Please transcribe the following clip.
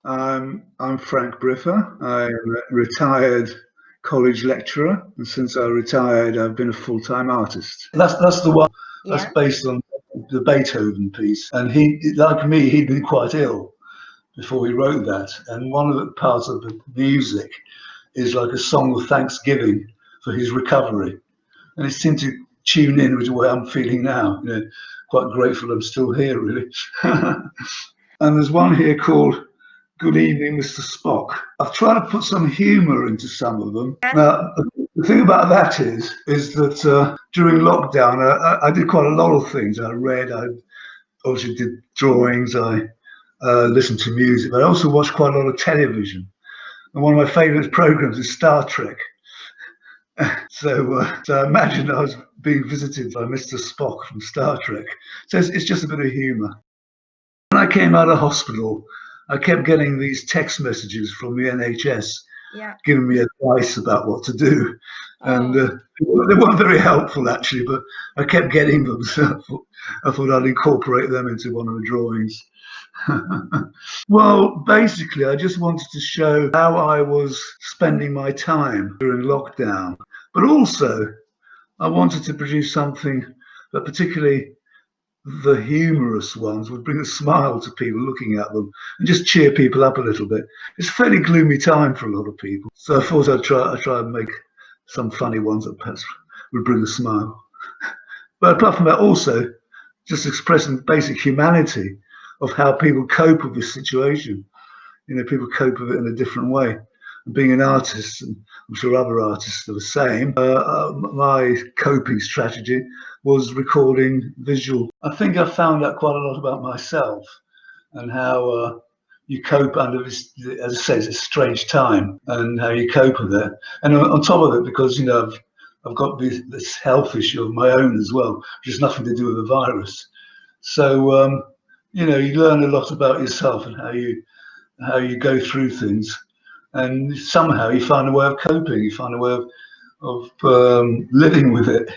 I'm Frank Briffa. I'm a retired college lecturer, and since I retired, I've been a full-time artist. That's the one. That's based on the Beethoven piece, and he, like me, he'd been quite ill before he wrote that. And one of the parts of the music is like a song of thanksgiving for his recovery, and it seemed to tune in with the way I'm feeling now. You know, quite grateful I'm still here, really. And there's one here called "Good Evening, Mr. Spock." I've tried to put some humour into some of them. Now, the thing about that is that during lockdown, I did quite a lot of things. I read, I obviously did drawings, I listened to music, but I also watched quite a lot of television. And one of my favourite programs is Star Trek. So I imagine I was being visited by Mr. Spock from Star Trek. So it's just a bit of humour. When I came out of hospital, I kept getting these text messages from the NHS giving me advice about what to do. And they weren't very helpful, actually, but I kept getting them. So I thought I'd incorporate them into one of the drawings. Well, basically, I just wanted to show how I was spending my time during lockdown. But also, I wanted to produce something that particularly the humorous ones would bring a smile to people looking at them and just cheer people up a little bit. It's a fairly gloomy time for a lot of people. So I thought I'd try and make some funny ones that perhaps would bring a smile. But apart from that, also just expressing basic humanity of how people cope with this situation. You know, people cope with it in a different way. And being an artist, and I'm sure other artists are the same, my coping strategy was recording visual. I think I found out quite a lot about myself and how you cope under this, as I say, it's a strange time, and how you cope with it. And on top of it, because, you know, I've got this health issue of my own as well, which has nothing to do with the virus. So, you know, you learn a lot about yourself and how you go through things, and somehow you find a way of coping. You find a way of living with it.